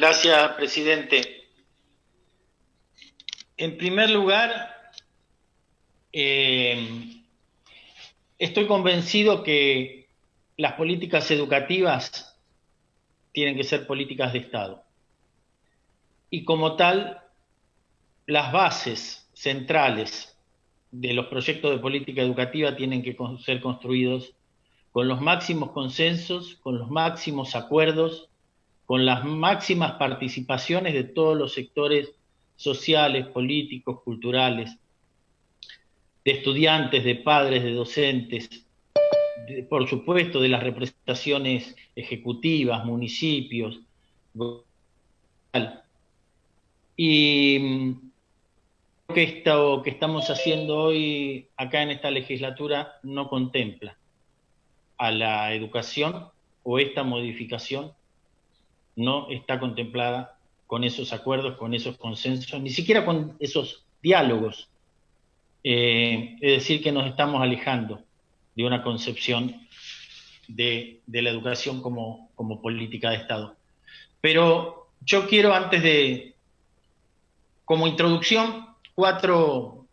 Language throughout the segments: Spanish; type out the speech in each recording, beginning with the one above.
Gracias, presidente. En primer lugar, estoy convencido que las políticas educativas tienen que ser políticas de Estado. Y como tal, las bases centrales de los proyectos de política educativa tienen que ser construidos con los máximos consensos, con los máximos acuerdos, con las máximas participaciones de todos los sectores sociales, políticos, culturales, de estudiantes, de padres, de docentes, por supuesto de las representaciones ejecutivas, municipios. Y esto que estamos haciendo hoy acá en esta legislatura no contempla a la educación, o esta modificación no está contemplada con esos acuerdos, con esos consensos, ni siquiera con esos diálogos. Es decir, que nos estamos alejando de una concepción de la educación como política de Estado. Pero yo quiero, antes de, como introducción, cuatro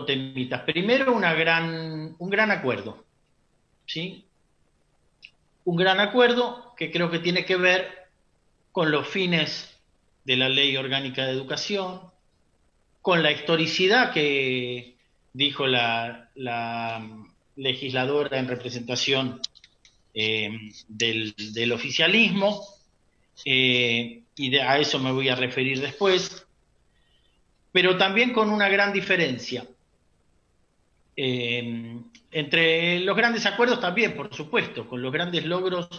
temitas. Primero, un gran acuerdo, ¿sí? Un gran acuerdo que creo que tiene que ver con los fines de la Ley Orgánica de Educación, con la historicidad que dijo la legisladora en representación del oficialismo, y a eso me voy a referir después, pero también con una gran diferencia. Entre los grandes acuerdos también, por supuesto, con los grandes logros,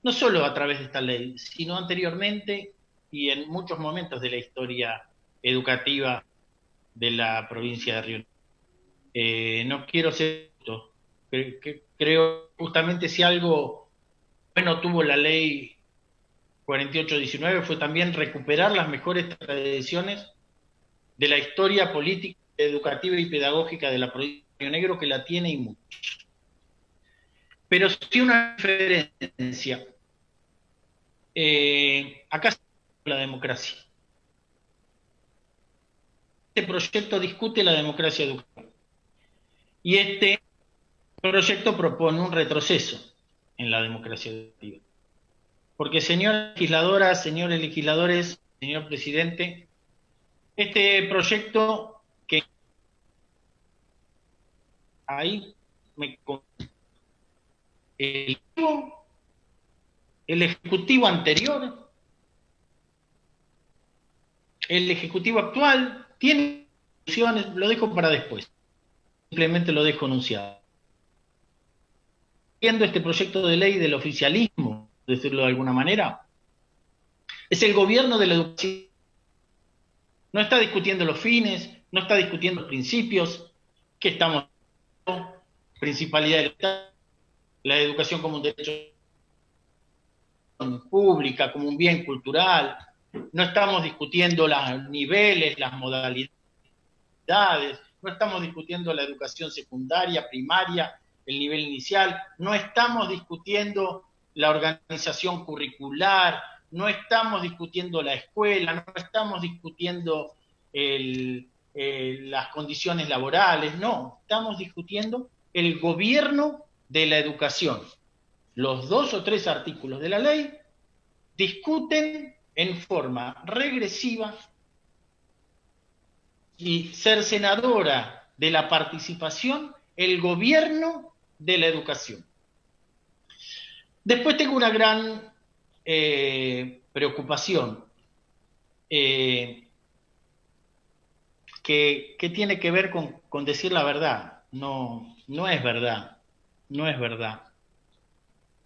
no solo a través de esta ley, sino anteriormente y en muchos momentos de la historia educativa de la provincia de Río Negro. No quiero ser esto. Creo justamente si algo bueno tuvo la ley 4819 fue también recuperar las mejores tradiciones de la historia política, educativa y pedagógica de la provincia de Río Negro, que la tiene y mucho. Pero sí una diferencia. Acá se la democracia. Este proyecto discute la democracia educativa. Y este proyecto propone un retroceso en la democracia educativa. Porque, señoras legisladoras, señores legisladores, señor presidente, este proyecto que ahí el ejecutivo anterior, el ejecutivo actual, tiene soluciones, lo dejo para después, simplemente lo dejo anunciado. Viendo este proyecto de ley del oficialismo, decirlo de alguna manera, es el gobierno de la educación. No está discutiendo los fines, no está discutiendo los principios, que estamos principalidad del Estado, la educación como un derecho pública, como un bien cultural. No estamos discutiendo los niveles, las modalidades, no estamos discutiendo la educación secundaria, primaria, el nivel inicial, no estamos discutiendo la organización curricular, no estamos discutiendo la escuela, no estamos discutiendo las condiciones laborales, no, estamos discutiendo el gobierno de la educación. Los 2 o 3 artículos de la ley discuten en forma regresiva y cercenadora de la participación el gobierno de la educación. Después tengo una gran preocupación que tiene que ver con decir la verdad. No es verdad, no es verdad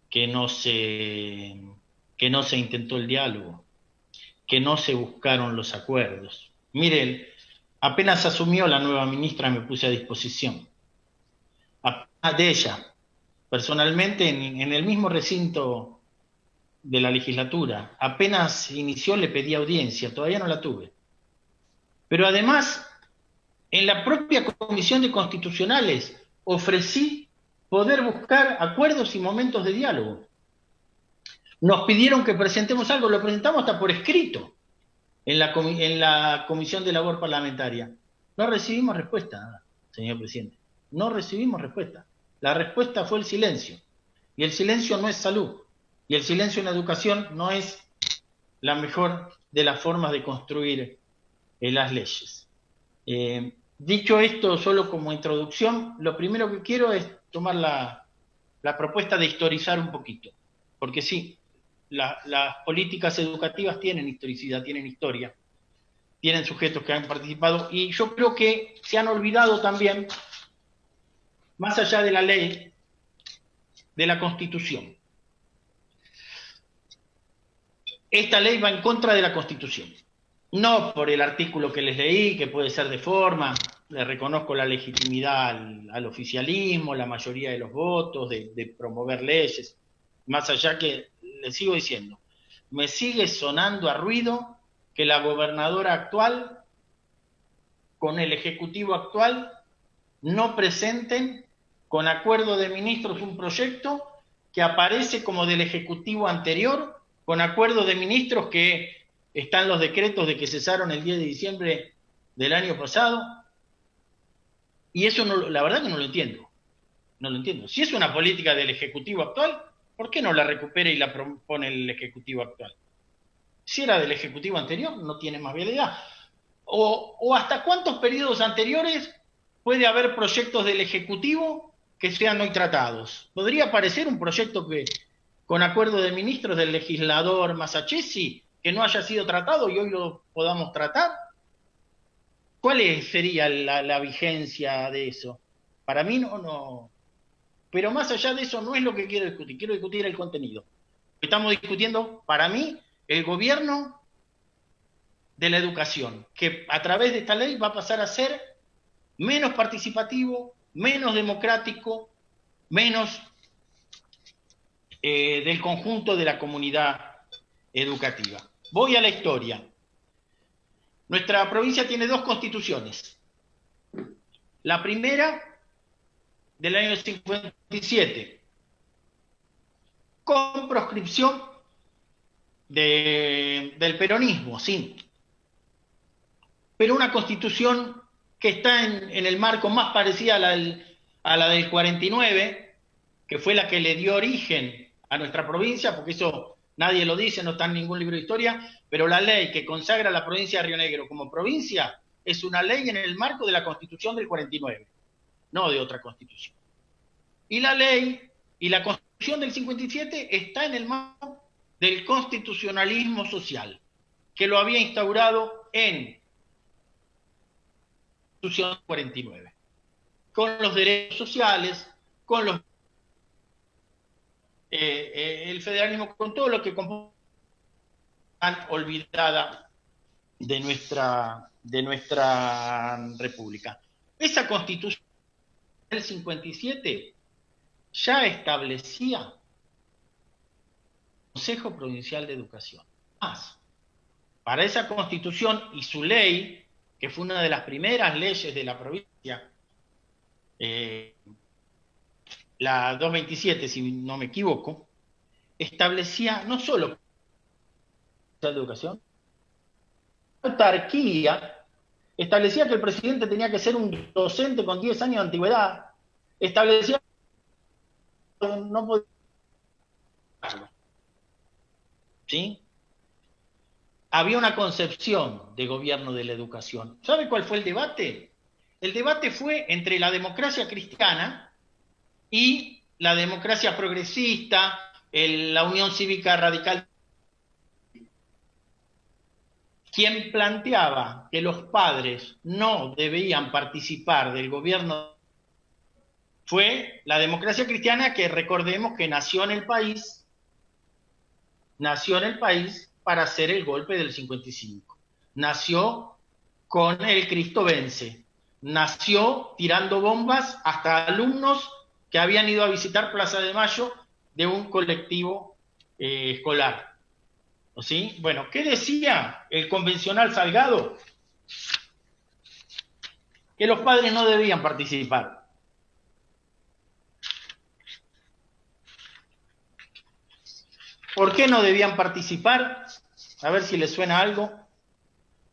que no se intentó el diálogo, que no se buscaron los acuerdos. Miren, apenas asumió la nueva ministra, me puse a disposición. De ella, personalmente, en el mismo recinto de la legislatura, apenas inició le pedí audiencia, todavía no la tuve. Pero además, en la propia Comisión de Constitucionales ofrecí poder buscar acuerdos y momentos de diálogo. Nos pidieron que presentemos algo, lo presentamos hasta por escrito en la Comisión de Labor Parlamentaria. No recibimos respuesta, señor presidente. No recibimos respuesta. La respuesta fue el silencio. Y el silencio no es salud. Y el silencio en la educación no es la mejor de las formas de construir las leyes. Dicho esto, solo como introducción, lo primero que quiero es tomar la propuesta de historizar un poquito. Porque sí, las políticas educativas tienen historicidad, tienen historia, tienen sujetos que han participado, y yo creo que se han olvidado también, más allá de la ley, de la Constitución. Esta ley va en contra de la Constitución. No por el artículo que les leí, que puede ser de forma, le reconozco la legitimidad al oficialismo, la mayoría de los votos, de promover leyes, más allá que, les sigo diciendo, me sigue sonando a ruido que la gobernadora actual, con el ejecutivo actual, no presenten con acuerdo de ministros un proyecto que aparece como del ejecutivo anterior, con acuerdo de ministros que están los decretos de que cesaron el 10 de diciembre del año pasado, y eso no, la verdad que no lo entiendo. No lo entiendo. Si es una política del ejecutivo actual, ¿por qué no la recupera y la propone el ejecutivo actual? Si era del ejecutivo anterior, no tiene más vialidad. O hasta cuántos periodos anteriores puede haber proyectos del ejecutivo que sean hoy tratados. ¿Podría aparecer un proyecto que, con acuerdo de ministros del legislador Masachesi, que no haya sido tratado y hoy lo podamos tratar? ¿Cuál sería la vigencia de eso? Para mí no. Pero más allá de eso no es lo que quiero discutir el contenido. Estamos discutiendo, para mí, el gobierno de la educación, que a través de esta ley va a pasar a ser menos participativo, menos democrático, menos del conjunto de la comunidad educativa. Voy a la historia. Nuestra provincia tiene 2 constituciones. La primera, del año 57, con proscripción del peronismo, sí. Pero una constitución que está en el marco más parecida a la del 49, que fue la que le dio origen a nuestra provincia, porque eso nadie lo dice, no está en ningún libro de historia, pero la ley que consagra la provincia de Río Negro como provincia es una ley en el marco de la Constitución del 49, no de otra constitución. Y la ley y la Constitución del 57 está en el marco del constitucionalismo social, que lo había instaurado en la Constitución del 49, con los derechos sociales, con los el federalismo, con todo lo que compone tan olvidada de nuestra república. Esa Constitución del 57 ya establecía el Consejo Provincial de Educación. Más, para esa Constitución y su ley, que fue una de las primeras leyes de la provincia, la 227, si no me equivoco, establecía no solo la educación, autarquía, establecía que el presidente tenía que ser un docente con 10 años de antigüedad, establecía que no podía, ¿sí? Había una concepción de gobierno de la educación. ¿Sabe cuál fue el debate? El debate fue entre la democracia cristiana y la democracia progresista, la Unión Cívica Radical, quien planteaba que los padres no debían participar del gobierno. Fue la democracia cristiana, que recordemos que nació en el país para hacer el golpe del 55. Nació con el Cristo vence. Nació tirando bombas hasta alumnos que habían ido a visitar Plaza de Mayo de un colectivo escolar. ¿Sí? Bueno, ¿qué decía el convencional Salgado? Que los padres no debían participar. ¿Por qué no debían participar? A ver si les suena algo.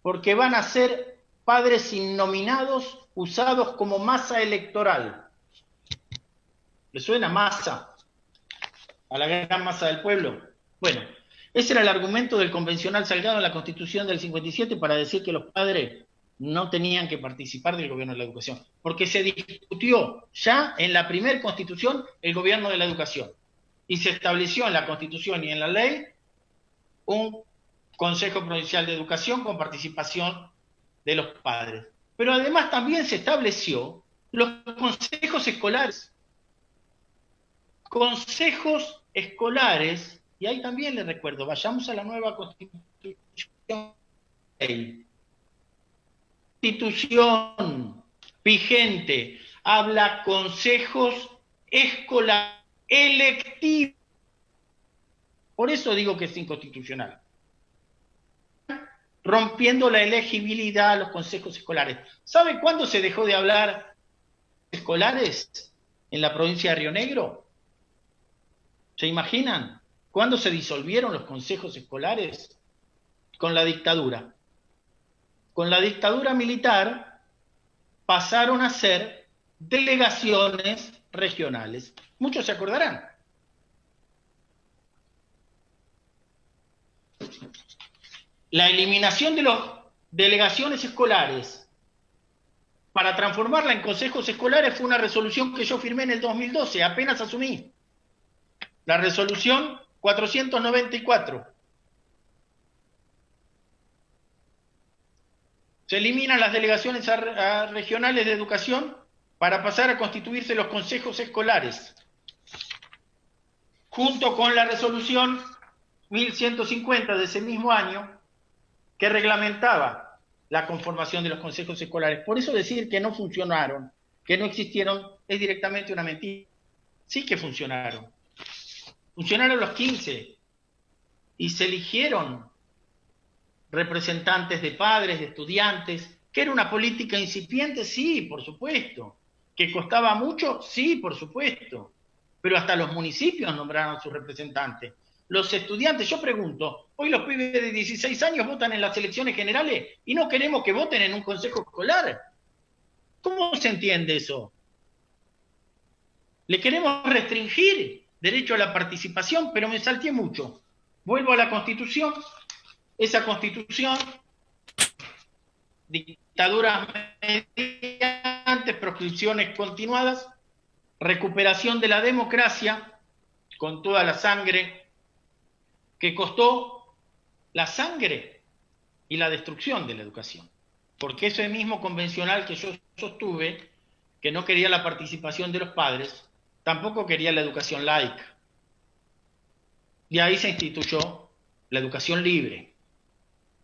Porque van a ser padres innominados usados como masa electoral. ¿Les suena masa? A la gran masa del pueblo. Bueno, ese era el argumento del convencional Salgado en la Constitución del 57 para decir que los padres no tenían que participar del gobierno de la educación, porque se discutió ya en la primera Constitución el gobierno de la educación, y se estableció en la Constitución y en la ley un Consejo Provincial de Educación con participación de los padres. Pero además también se estableció los consejos escolares. Consejos escolares, y ahí también les recuerdo, vayamos a la nueva Constitución. Constitución vigente habla consejos escolares electivos. Por eso digo que es inconstitucional. Rompiendo la elegibilidad a los consejos escolares. ¿Sabe cuándo se dejó de hablar de escolares en la provincia de Río Negro? ¿Se imaginan? ¿Cuándo se disolvieron los consejos escolares? Con la dictadura. Con la dictadura militar pasaron a ser delegaciones regionales. Muchos se acordarán. La eliminación de las delegaciones escolares para transformarla en consejos escolares fue una resolución que yo firmé en el 2012, apenas asumí. La resolución 494. Se eliminan las delegaciones regionales de educación para pasar a constituirse los consejos escolares. Junto con la resolución 1150 de ese mismo año, que reglamentaba la conformación de los consejos escolares. Por eso decir que no funcionaron, que no existieron, es directamente una mentira. Sí que funcionaron. Funcionaron los 15 y se eligieron representantes de padres, de estudiantes, que era una política incipiente, sí, por supuesto. Que costaba mucho, sí, por supuesto. Pero hasta los municipios nombraron a sus representantes. Los estudiantes, yo pregunto, hoy los pibes de 16 años votan en las elecciones generales y no queremos que voten en un consejo escolar. ¿Cómo se entiende eso? Le queremos restringir derecho a la participación, pero me salté mucho. Vuelvo a la Constitución. Esa Constitución, dictaduras mediantes, proscripciones continuadas, recuperación de la democracia con toda la sangre que costó, la sangre y la destrucción de la educación. Porque ese mismo convencional que yo sostuve, que no quería la participación de los padres, tampoco quería la educación laica. Y ahí se instituyó la educación libre.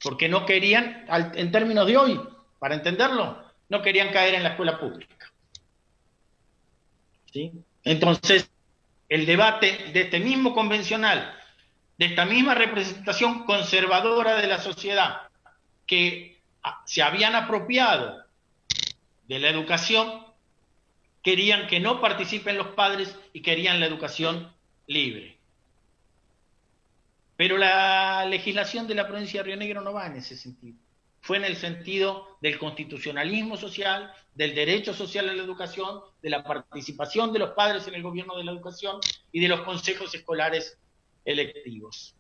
Porque no querían, en términos de hoy, para entenderlo, no querían caer en la escuela pública. ¿Sí? Entonces, el debate de este mismo convencional, de esta misma representación conservadora de la sociedad, que se habían apropiado de la educación, querían que no participen los padres y querían la educación libre. Pero la legislación de la provincia de Río Negro no va en ese sentido. Fue en el sentido del constitucionalismo social, del derecho social a la educación, de la participación de los padres en el gobierno de la educación y de los consejos escolares electivos.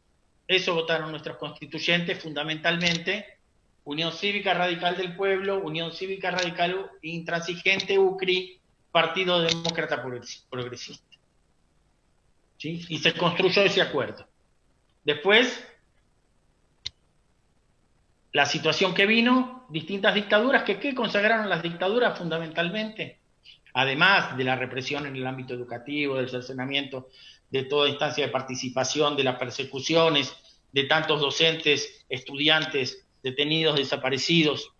Eso votaron nuestros constituyentes, fundamentalmente Unión Cívica Radical del Pueblo, Unión Cívica Radical Intransigente, UCRI, Partido Demócrata Progresista. ¿Sí? Y se construyó ese acuerdo. Después, la situación que vino, distintas dictaduras, ¿qué consagraron las dictaduras fundamentalmente? Además de la represión en el ámbito educativo, del cercenamiento de toda instancia de participación, de las persecuciones, de tantos docentes, estudiantes, detenidos, desaparecidos,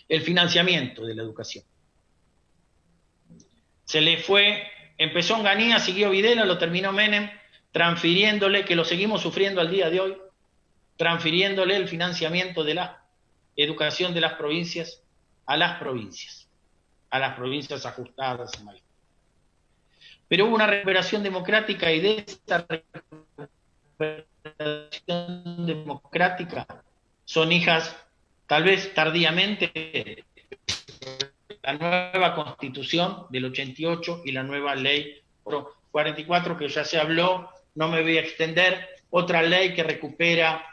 el financiamiento de la educación. Se le fue, empezó Onganía, siguió Videla, lo terminó Menem, transfiriéndole, que lo seguimos sufriendo al día de hoy, transfiriéndole el financiamiento de la educación de las provincias a las provincias ajustadas. Pero hubo una recuperación democrática y de esa recuperación democrática son hijas, tal vez tardíamente, la nueva Constitución del 88 y la nueva Ley 44, que ya se habló, no me voy a extender, otra ley que recupera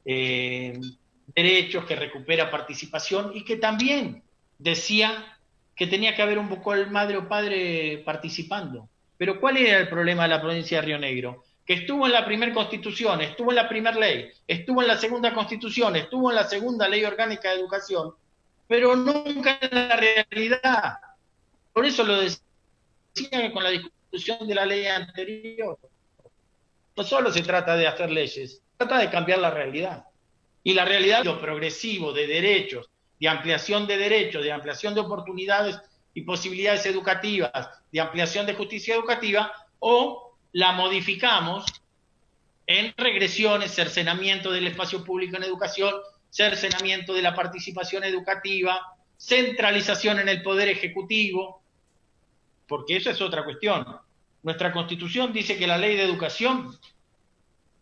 derechos, que recupera participación y que también decía que tenía que haber un poco el madre o padre participando. Pero ¿cuál era el problema de la provincia de Río Negro? Que estuvo en la primera Constitución, estuvo en la primera ley, estuvo en la segunda Constitución, estuvo en la segunda Ley Orgánica de Educación, pero nunca en la realidad. Por eso lo decía con la discusión de la ley anterior. No solo se trata de hacer leyes, se trata de cambiar la realidad. Y la realidad es lo progresivo de derechos, de ampliación de oportunidades y posibilidades educativas, de ampliación de justicia educativa, o la modificamos en regresiones, cercenamiento del espacio público en educación, cercenamiento de la participación educativa, centralización en el poder ejecutivo, porque eso es otra cuestión. Nuestra Constitución dice que la ley de educación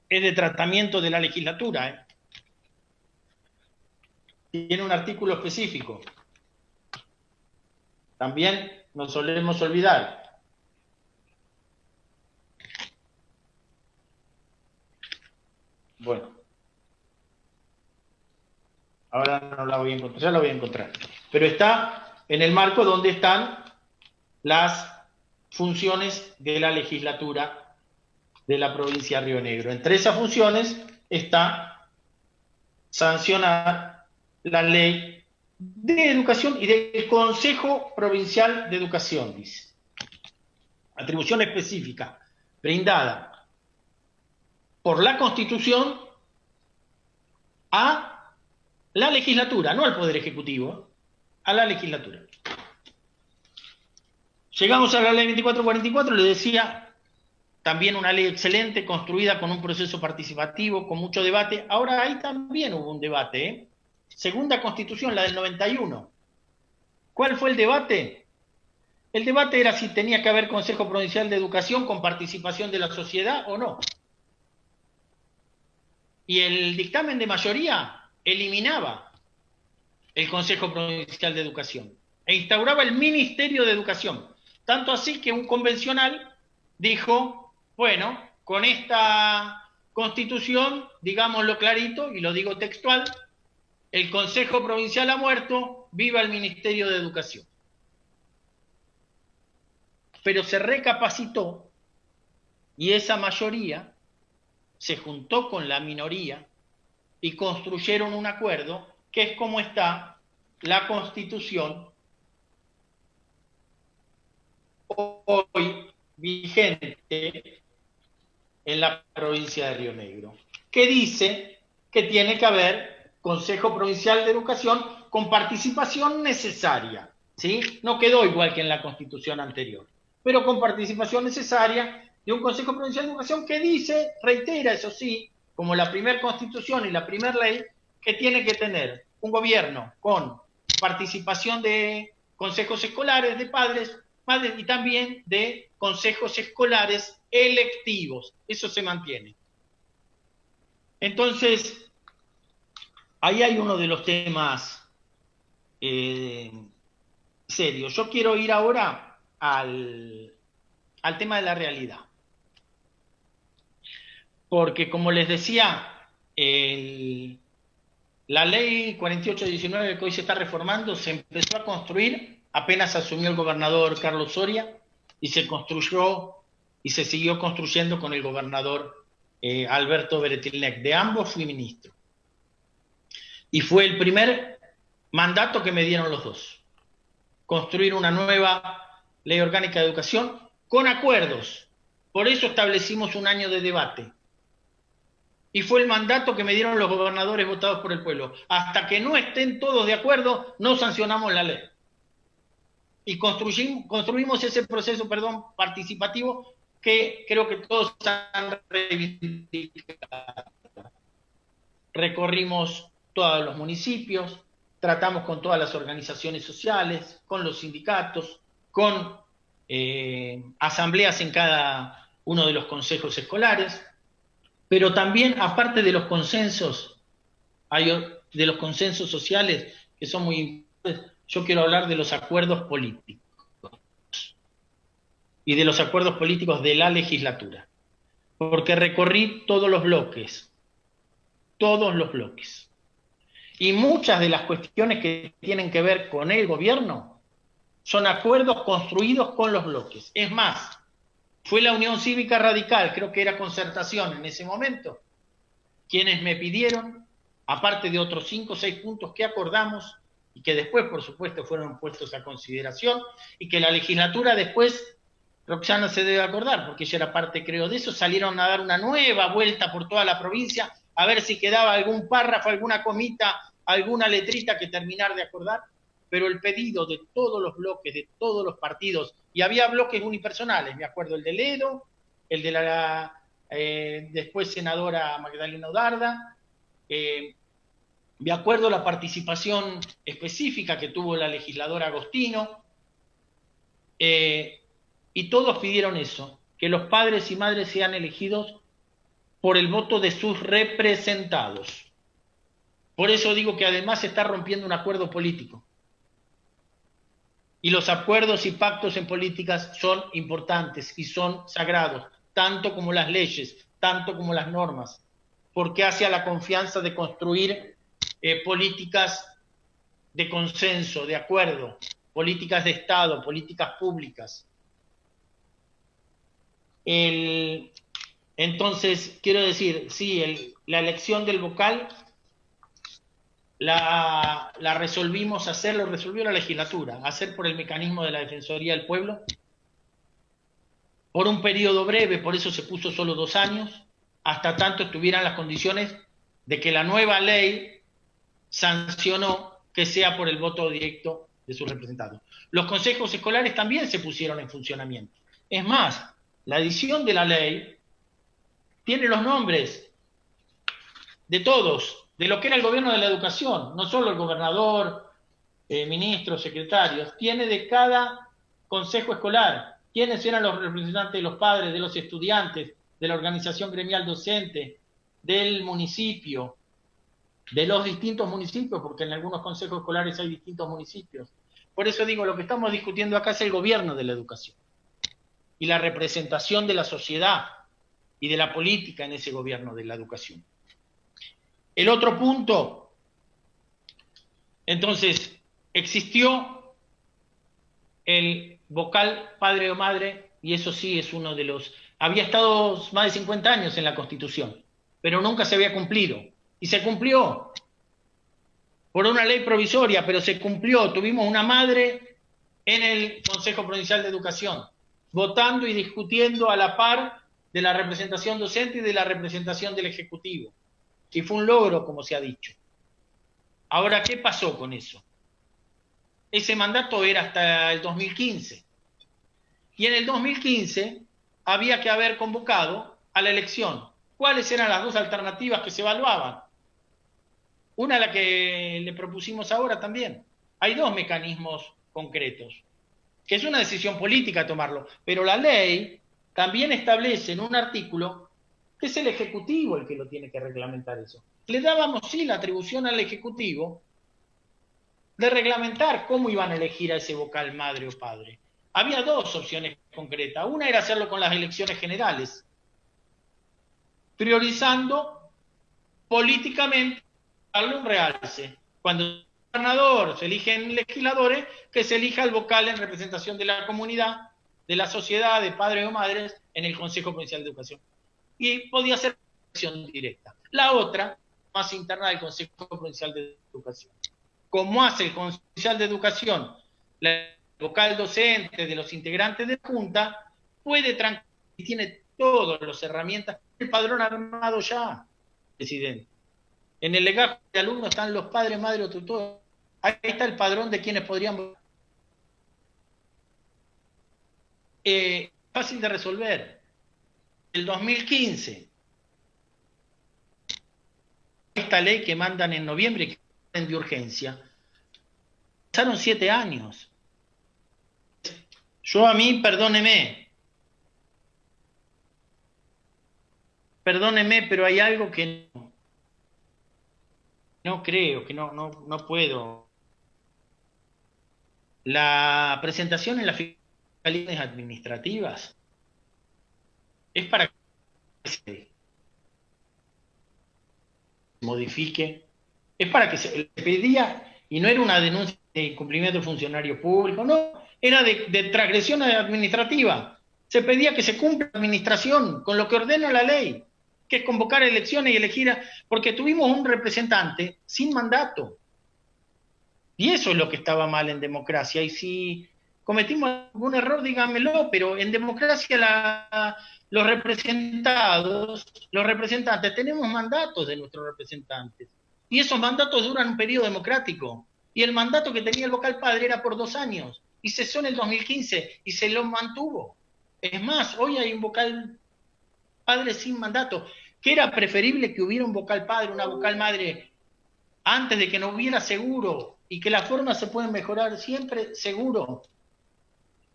es de tratamiento de la legislatura, Tiene un artículo específico. También nos solemos olvidar. Bueno. Ahora no la voy a encontrar, ya la voy a encontrar. Pero está en el marco donde están las funciones de la legislatura de la provincia de Río Negro. Entre esas funciones está sancionar la ley de educación y del Consejo Provincial de Educación, dice. Atribución específica brindada por la Constitución a la legislatura, no al Poder Ejecutivo, a la legislatura. Llegamos a la ley 2444, le decía, también una ley excelente, construida con un proceso participativo, con mucho debate. Ahora ahí también hubo un debate, Segunda Constitución, la del 91. ¿Cuál fue el debate? El debate era si tenía que haber Consejo Provincial de Educación con participación de la sociedad o no. Y el dictamen de mayoría eliminaba el Consejo Provincial de Educación e instauraba el Ministerio de Educación. Tanto así que un convencional dijo, bueno, con esta Constitución, digámoslo clarito, y lo digo textual, el Consejo Provincial ha muerto, viva el Ministerio de Educación. Pero se recapacitó y esa mayoría se juntó con la minoría y construyeron un acuerdo que es como está la Constitución hoy vigente en la provincia de Río Negro, que dice que tiene que haber Consejo Provincial de Educación con participación necesaria, ¿sí? No quedó igual que en la Constitución anterior, pero con participación necesaria de un Consejo Provincial de Educación que dice, reitera, eso sí, como la primera Constitución y la primera ley, que tiene que tener un gobierno con participación de consejos escolares, de padres, madres y también de consejos escolares electivos. Eso se mantiene. Entonces, ahí hay uno de los temas serios. Yo quiero ir ahora al tema de la realidad. Porque, como les decía, la ley 4819 que hoy se está reformando se empezó a construir apenas asumió el gobernador Carlos Soria y se construyó y se siguió construyendo con el gobernador Alberto Beretilnec. De ambos fui ministro. Y fue el primer mandato que me dieron los dos. Construir una nueva ley orgánica de educación con acuerdos. Por eso establecimos un año de debate. Y fue el mandato que me dieron los gobernadores votados por el pueblo. Hasta que no estén todos de acuerdo, no sancionamos la ley. Y construimos ese proceso, participativo que creo que todos han reivindicado. Recorrimos todos los municipios, tratamos con todas las organizaciones sociales, con los sindicatos, con asambleas en cada uno de los consejos escolares. Pero también, aparte de los consensos, de los consensos sociales, que son muy importantes, yo quiero hablar de los acuerdos políticos y de los acuerdos políticos de la legislatura, porque recorrí todos los bloques, y muchas de las cuestiones que tienen que ver con el gobierno son acuerdos construidos con los bloques. Es más, fue la Unión Cívica Radical, creo que era Concertación en ese momento, quienes me pidieron, aparte de otros 5 o 6 puntos que acordamos, y que después, por supuesto, fueron puestos a consideración, y que la legislatura después, Roxana se debe acordar, porque ella era parte, creo, de eso, salieron a dar una nueva vuelta por toda la provincia, a ver si quedaba algún párrafo, alguna comita, alguna letrita que terminar de acordar, pero el pedido de todos los bloques, de todos los partidos, y había bloques unipersonales, me acuerdo el de Ledo, el de la después senadora Magdalena Odarda, me acuerdo la participación específica que tuvo la legisladora Agostino, y todos pidieron eso, que los padres y madres sean elegidos por el voto de sus representados. Por eso digo que además se está rompiendo un acuerdo político. Y los acuerdos y pactos en políticas son importantes y son sagrados, tanto como las leyes, tanto como las normas, porque hace a la confianza de construir políticas de consenso, de acuerdo, políticas de Estado, políticas públicas. Entonces, quiero decir, sí, la elección del vocal la resolvimos hacer, lo resolvió la legislatura, hacer por el mecanismo de la Defensoría del Pueblo, por un periodo breve, por eso se puso solo 2 años, hasta tanto estuvieran las condiciones de que la nueva ley sancionó que sea por el voto directo de sus representados. Los consejos escolares también se pusieron en funcionamiento. Es más, la edición de la ley tiene los nombres de todos, de lo que era el gobierno de la educación, no solo el gobernador, ministros, secretarios, tiene de cada consejo escolar, quiénes eran los representantes de los padres, de los estudiantes, de la organización gremial docente, del municipio, de los distintos municipios, porque en algunos consejos escolares hay distintos municipios. Por eso digo, lo que estamos discutiendo acá es el gobierno de la educación y la representación de la sociedad y de la política en ese gobierno de la educación. El otro punto, entonces, existió el vocal padre o madre, y eso sí es uno de los... Había estado más de 50 años en la Constitución, pero nunca se había cumplido. Y se cumplió por una ley provisoria, pero se cumplió. Tuvimos una madre en el Consejo Provincial de Educación, votando y discutiendo a la par de la representación docente y de la representación del Ejecutivo. Y fue un logro, como se ha dicho. Ahora, ¿qué pasó con eso? Ese mandato era hasta el 2015. Y en el 2015 había que haber convocado a la elección. ¿Cuáles eran las 2 alternativas que se evaluaban? Una, la que le propusimos ahora también. Hay 2 mecanismos concretos, que es una decisión política tomarlo, pero la ley también establece en un artículo que es el Ejecutivo el que lo tiene que reglamentar eso. Le dábamos, sí, la atribución al Ejecutivo de reglamentar cómo iban a elegir a ese vocal madre o padre. Había 2 opciones concretas. Una era hacerlo con las elecciones generales, priorizando políticamente darle un realce. Cuando el gobernador se eligen legisladores, que se elija el vocal en representación de la comunidad, de la sociedad, de padres o madres, en el Consejo Provincial de Educación. Y podía ser elección directa. La otra, más interna del Consejo Provincial de Educación. Como hace el Consejo Provincial de Educación, la vocal docente de los integrantes de la Junta, puede y tiene todas las herramientas. El padrón armado ya, presidente. En el legajo de alumnos están los padres, madres o tutores. Ahí está el padrón de quienes podrían... fácil de resolver. El 2015, esta ley que mandan en noviembre, que es de urgencia, pasaron 7 años. Yo a mí, perdóneme, perdóneme, pero hay algo que no creo, que no puedo. La presentación en las fiscalías administrativas es para que se modifique, es para que se pedía, y no era una denuncia de incumplimiento de funcionario público, no, era de transgresión administrativa. Se pedía que se cumpla la administración con lo que ordena la ley, que es convocar elecciones y elegir, porque tuvimos un representante sin mandato. Y eso es lo que estaba mal en democracia. Y si cometimos algún error, díganmelo, pero en democracia los representantes, tenemos mandatos de nuestros representantes. Y esos mandatos duran un periodo democrático. Y el mandato que tenía el vocal padre era por 2 años. Y cesó en el 2015 y se lo mantuvo. Es más, hoy hay un vocal padre sin mandato, que era preferible que hubiera un vocal padre, una vocal madre, antes de que no hubiera, seguro, y que las formas se pueden mejorar siempre, seguro.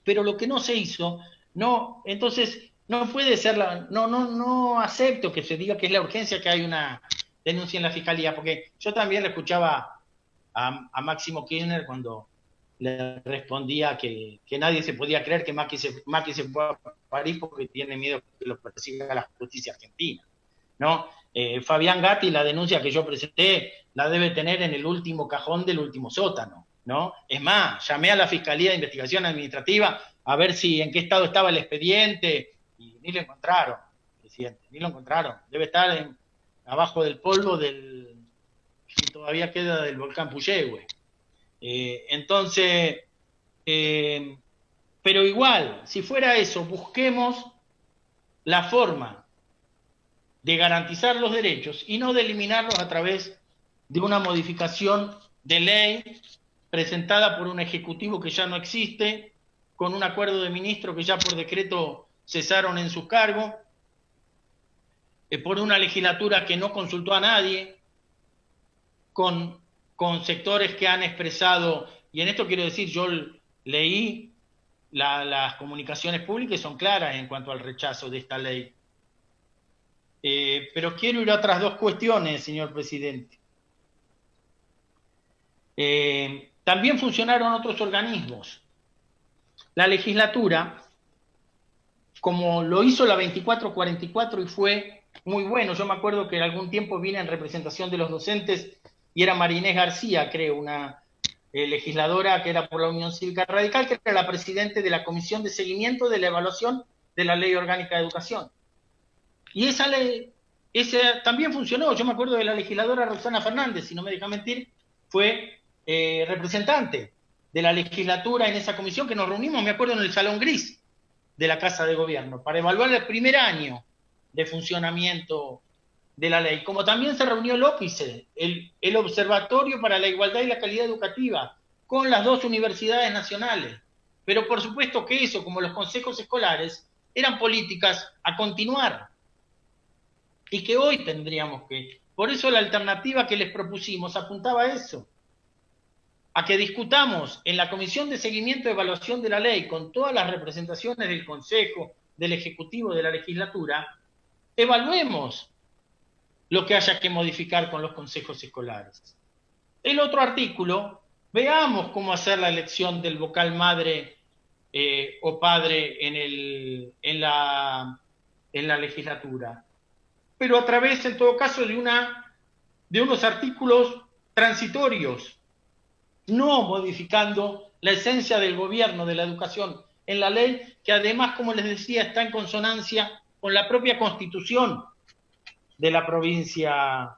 Pero lo que no se hizo, no, entonces no puede ser no acepto que se diga que es la urgencia que hay una denuncia en la fiscalía, porque yo también le escuchaba a Máximo Kirchner cuando le respondía que nadie se podía creer que Macri se fue a París porque tiene miedo que lo persiga la justicia argentina, ¿no? Fabián Gatti, la denuncia que yo presenté, la debe tener en el último cajón del último sótano, ¿no? Es más, llamé a la Fiscalía de Investigación Administrativa a ver si en qué estado estaba el expediente y ni lo encontraron, presidente, ni lo encontraron. Debe estar abajo del polvo que todavía queda del volcán Puyehue. Entonces, pero igual, si fuera eso, busquemos la forma de garantizar los derechos y no de eliminarlos a través de una modificación de ley presentada por un ejecutivo que ya no existe, con un acuerdo de ministros que ya por decreto cesaron en sus cargos, por una legislatura que no consultó a nadie, con sectores que han expresado, y en esto quiero decir, yo leí las comunicaciones públicas y son claras en cuanto al rechazo de esta ley. Pero quiero ir a otras 2 cuestiones, señor presidente. También funcionaron otros organismos. La legislatura, como lo hizo la 2444 y fue muy bueno, yo me acuerdo que en algún tiempo vine en representación de los docentes y era Marinés García, creo, una legisladora que era por la Unión Cívica Radical, que era la presidente de la Comisión de Seguimiento de la Evaluación de la Ley Orgánica de Educación. Y esa ley también funcionó. Yo me acuerdo de la legisladora Roxana Fernández, si no me deja mentir, fue representante de la legislatura en esa comisión que nos reunimos, me acuerdo, en el Salón Gris de la Casa de Gobierno, para evaluar el primer año de funcionamiento de la ley. Como también se reunió el OPICE, el Observatorio para la Igualdad y la Calidad Educativa, con las 2 universidades nacionales. Pero por supuesto que eso, como los consejos escolares, eran políticas a continuar. Y que hoy tendríamos que... Por eso la alternativa que les propusimos apuntaba a eso, a que discutamos en la Comisión de Seguimiento y Evaluación de la Ley, con todas las representaciones del Consejo, del Ejecutivo, de la Legislatura, evaluemos lo que haya que modificar con los consejos escolares. El otro artículo, veamos cómo hacer la elección del vocal madre o padre en la legislatura, pero a través, en todo caso, de unos artículos transitorios, no modificando la esencia del gobierno de la educación en la ley, que además, como les decía, está en consonancia con la propia Constitución de la provincia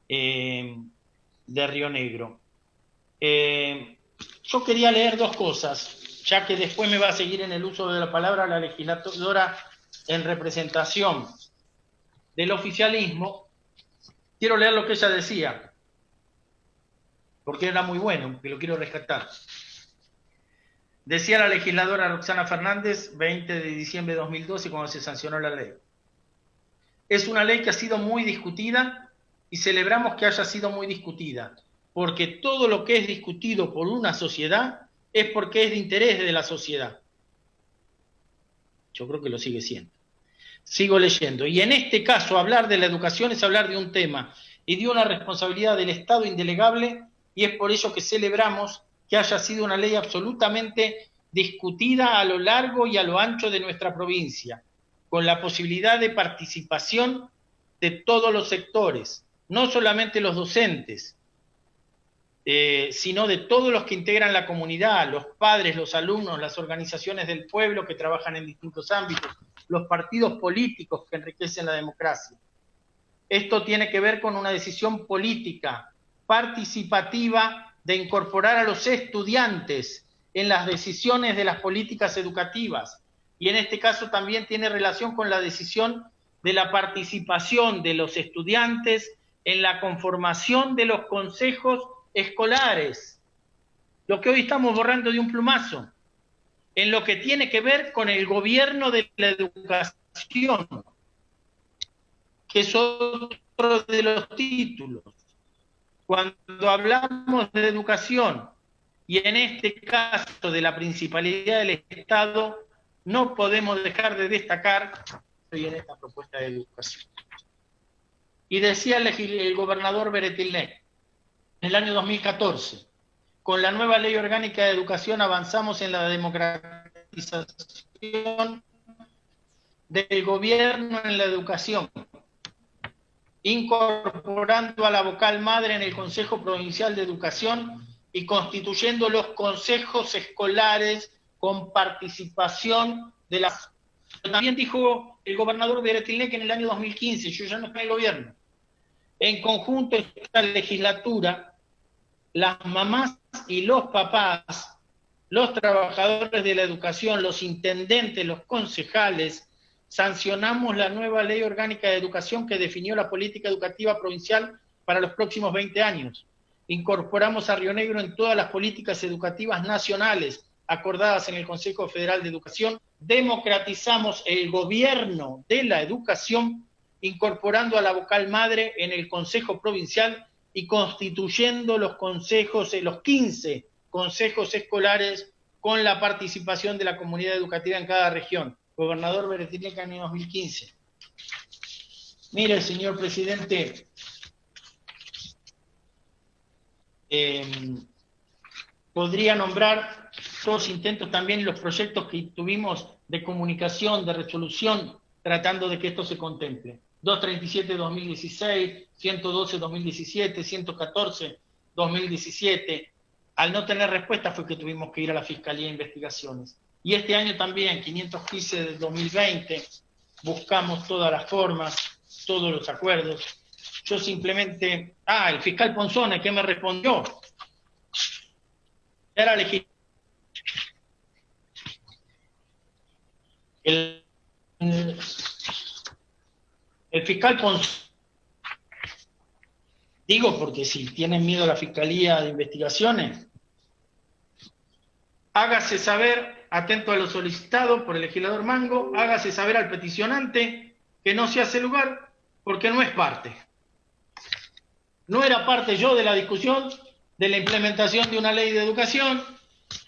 de Río Negro. Yo quería leer 2 cosas, ya que después me va a seguir en el uso de la palabra la legisladora en representación del oficialismo. Quiero leer lo que ella decía, porque era muy bueno, que lo quiero rescatar. Decía la legisladora Roxana Fernández, 20 de diciembre de 2012, cuando se sancionó la ley. Es una ley que ha sido muy discutida y celebramos que haya sido muy discutida, porque todo lo que es discutido por una sociedad es porque es de interés de la sociedad. Yo creo que lo sigue siendo. Sigo leyendo. Y en este caso, hablar de la educación es hablar de un tema y de una responsabilidad del Estado indelegable, y es por ello que celebramos que haya sido una ley absolutamente discutida a lo largo y a lo ancho de nuestra provincia, con la posibilidad de participación de todos los sectores, no solamente los docentes, sino de todos los que integran la comunidad, los padres, los alumnos, las organizaciones del pueblo que trabajan en distintos ámbitos, los partidos políticos que enriquecen la democracia. Esto tiene que ver con una decisión política, participativa, de incorporar a los estudiantes en las decisiones de las políticas educativas. Y en este caso también tiene relación con la decisión de la participación de los estudiantes en la conformación de los consejos escolares, lo que hoy estamos borrando de un plumazo, en lo que tiene que ver con el gobierno de la educación, que es otro de los títulos. Cuando hablamos de educación, y en este caso de la principalidad del Estado, no podemos dejar de destacar en esta propuesta de educación. Y decía el gobernador Beretilnec, en el año 2014, con la nueva ley orgánica de educación avanzamos en la democratización del gobierno en la educación, incorporando a la vocal madre en el Consejo Provincial de Educación y constituyendo los consejos escolares con participación de las... También dijo el gobernador Beretilnec en el año 2015, yo ya no estoy en el gobierno. En conjunto esta legislatura, las mamás y los papás, los trabajadores de la educación, los intendentes, los concejales, sancionamos la nueva ley orgánica de educación que definió la política educativa provincial para los próximos 20 años. Incorporamos a Río Negro en todas las políticas educativas nacionales acordadas en el Consejo Federal de Educación. Democratizamos el gobierno de la educación, incorporando a la vocal madre en el Consejo Provincial y constituyendo los consejos, los 15 consejos escolares con la participación de la comunidad educativa en cada región. Gobernador Beretilnec, año 2015. Mire, señor presidente, podría nombrar todos los intentos también, los proyectos que tuvimos de comunicación, de resolución, tratando de que esto se contemple. 237-2016, 112-2017, 114-2017. Al no tener respuesta fue que tuvimos que ir a la Fiscalía de Investigaciones. Y este año también, 515 del 2020, buscamos todas las formas, todos los acuerdos. Yo simplemente... el fiscal Ponzone, ¿qué me respondió? Era el fiscal Ponzone, digo porque si tienen miedo a la Fiscalía de Investigaciones, hágase saber, atento a lo solicitado por el legislador Mango, hágase saber al peticionante que no se hace lugar porque no es parte. No era parte yo de la discusión de la implementación de una ley de educación,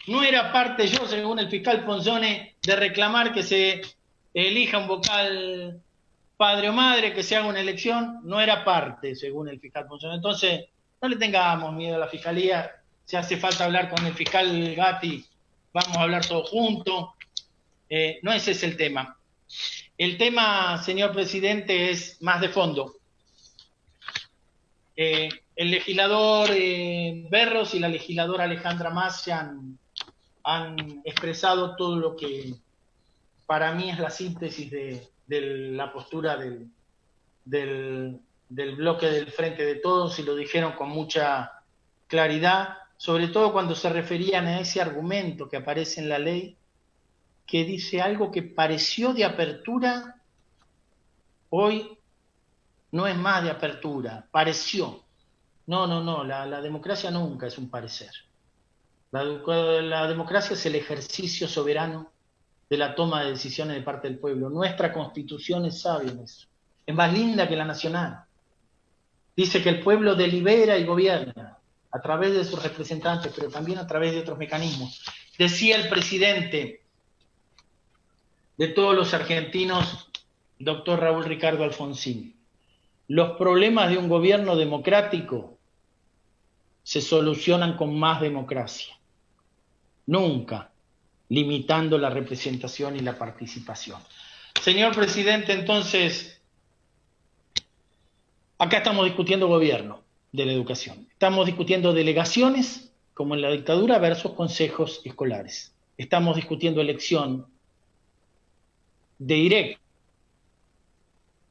no era parte yo, según el fiscal Ponzone, de reclamar que se elija un vocal padre o madre, que se haga una elección, no era parte, según el fiscal Ponzone. Entonces, no le tengamos miedo a la Fiscalía, si hace falta hablar con el fiscal Gatti, vamos a hablar todos juntos, no ese es el tema. El tema, señor presidente, es más de fondo. El legislador Berros y la legisladora Alejandra Mas han expresado todo lo que para mí es la síntesis de la postura del bloque del Frente de Todos, y lo dijeron con mucha claridad, sobre todo cuando se referían a ese argumento que aparece en la ley, que dice algo que pareció de apertura, hoy no es más de apertura, pareció. No, la democracia nunca es un parecer. La democracia es el ejercicio soberano de la toma de decisiones de parte del pueblo. Nuestra Constitución es sabia en eso. Es más linda que la nacional. Dice que el pueblo delibera y gobierna a través de sus representantes, pero también a través de otros mecanismos. Decía el presidente de todos los argentinos, doctor Raúl Ricardo Alfonsín, los problemas de un gobierno democrático se solucionan con más democracia, nunca limitando la representación y la participación. Señor presidente, entonces, acá estamos discutiendo gobierno de la educación. Estamos discutiendo delegaciones, como en la dictadura, versus consejos escolares. Estamos discutiendo elección de directo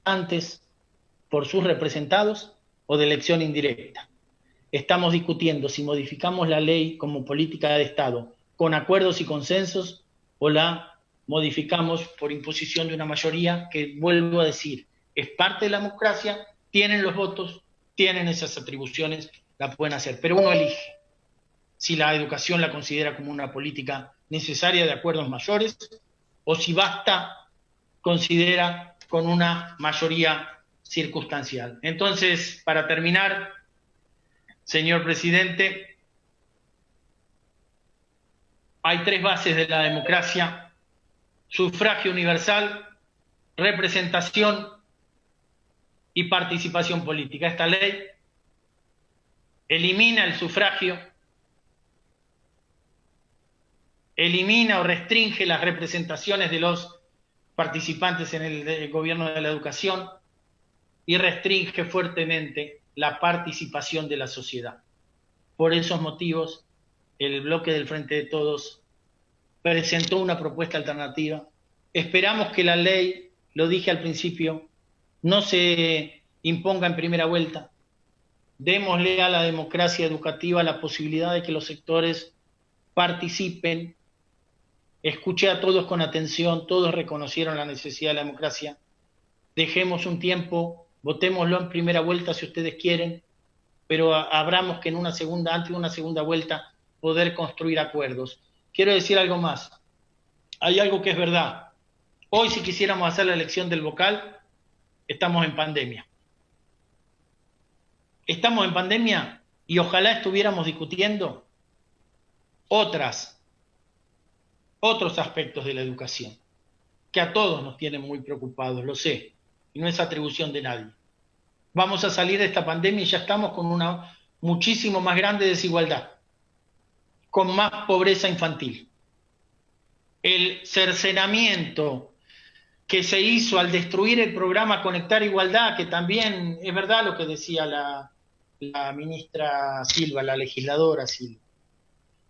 antes por sus representados o de elección indirecta. Estamos discutiendo si modificamos la ley como política de Estado con acuerdos y consensos o la modificamos por imposición de una mayoría que, vuelvo a decir, es parte de la democracia, tienen los votos, tienen esas atribuciones, la pueden hacer, pero uno elige si la educación la considera como una política necesaria de acuerdos mayores o si basta considera con una mayoría circunstancial. Entonces, para terminar, señor presidente, hay tres bases de la democracia: sufragio universal, representación y participación política. Esta ley elimina el sufragio, elimina o restringe las representaciones de los participantes en el gobierno de la educación y restringe fuertemente la participación de la sociedad. Por esos motivos, el bloque del Frente de Todos presentó una propuesta alternativa. Esperamos que la ley, lo dije al principio, no se imponga en primera vuelta. Démosle a la democracia educativa la posibilidad de que los sectores participen. Escuché a todos con atención, todos reconocieron la necesidad de la democracia. Dejemos un tiempo, votémoslo en primera vuelta si ustedes quieren, pero abramos que antes de una segunda vuelta, poder construir acuerdos. Quiero decir algo más. Hay algo que es verdad. Hoy, si quisiéramos hacer la elección del vocal, estamos en pandemia. Estamos en pandemia y ojalá estuviéramos discutiendo otros aspectos de la educación, que a todos nos tienen muy preocupados, lo sé, y no es atribución de nadie. Vamos a salir de esta pandemia y ya estamos con una muchísimo más grande desigualdad, con más pobreza infantil. El cercenamiento que se hizo al destruir el programa Conectar Igualdad, que también es verdad lo que decía la ministra Silva, la legisladora Silva.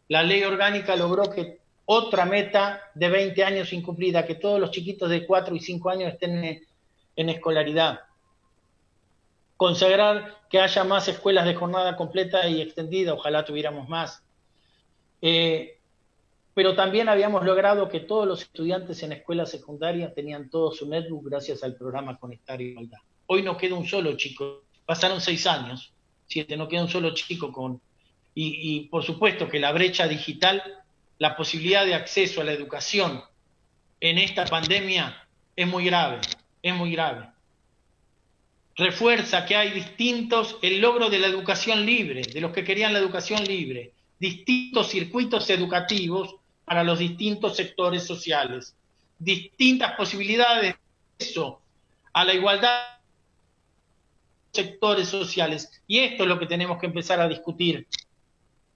La ley orgánica logró que otra meta de 20 años incumplida, que todos los chiquitos de 4 y 5 años estén en escolaridad. Consagrar que haya más escuelas de jornada completa y extendida, ojalá tuviéramos más. Pero también habíamos logrado que todos los estudiantes en escuelas secundarias tenían todo su netbook gracias al programa Conectar Igualdad. Hoy no queda un solo chico, pasaron 6 años, 7, no queda un solo chico con... Y por supuesto que la brecha digital, la posibilidad de acceso a la educación en esta pandemia es muy grave, es muy grave. Refuerza que hay el logro de la educación libre, de los que querían la educación libre, distintos circuitos educativos para los distintos sectores sociales, distintas posibilidades de acceso a la igualdad de sectores sociales. Y esto es lo que tenemos que empezar a discutir.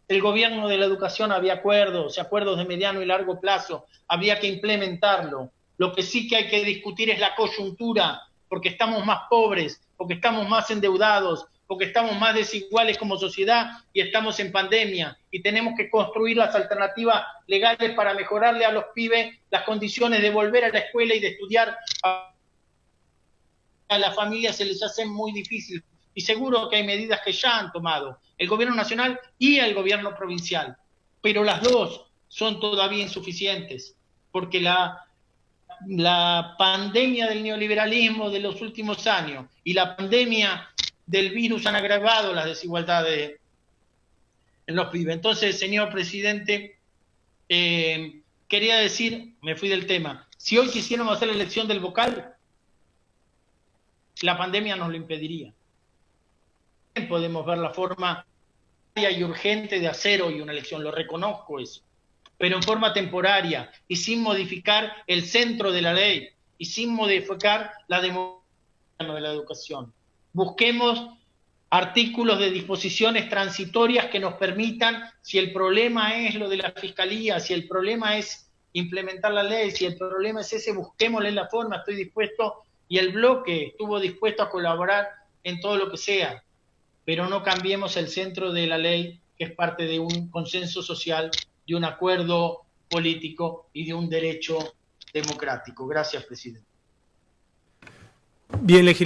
El gobierno de la educación había acuerdos de mediano y largo plazo, había que implementarlo. Lo que sí que hay que discutir es la coyuntura, porque estamos más pobres, porque estamos más endeudados, porque estamos más desiguales como sociedad y estamos en pandemia y tenemos que construir las alternativas legales para mejorarle a los pibes las condiciones de volver a la escuela y de estudiar. A las familias se les hace muy difícil y seguro que hay medidas que ya han tomado el gobierno nacional y el gobierno provincial, pero las dos son todavía insuficientes porque la pandemia del neoliberalismo de los últimos años y la pandemia del virus han agravado las desigualdades en los pibes. Entonces, señor presidente, quería decir, me fui del tema, si hoy quisiéramos hacer la elección del vocal, la pandemia nos lo impediría. Podemos ver la forma y urgente de hacer hoy una elección, lo reconozco eso, pero en forma temporaria y sin modificar el centro de la ley, y sin modificar la democracia de la educación. Busquemos artículos de disposiciones transitorias que nos permitan, si el problema es lo de la fiscalía, si el problema es implementar la ley, si el problema es ese, busquémosle la forma, estoy dispuesto, y el bloque estuvo dispuesto a colaborar en todo lo que sea, pero no cambiemos el centro de la ley, que es parte de un consenso social, de un acuerdo político y de un derecho democrático. Gracias, presidente. Bien, legislador.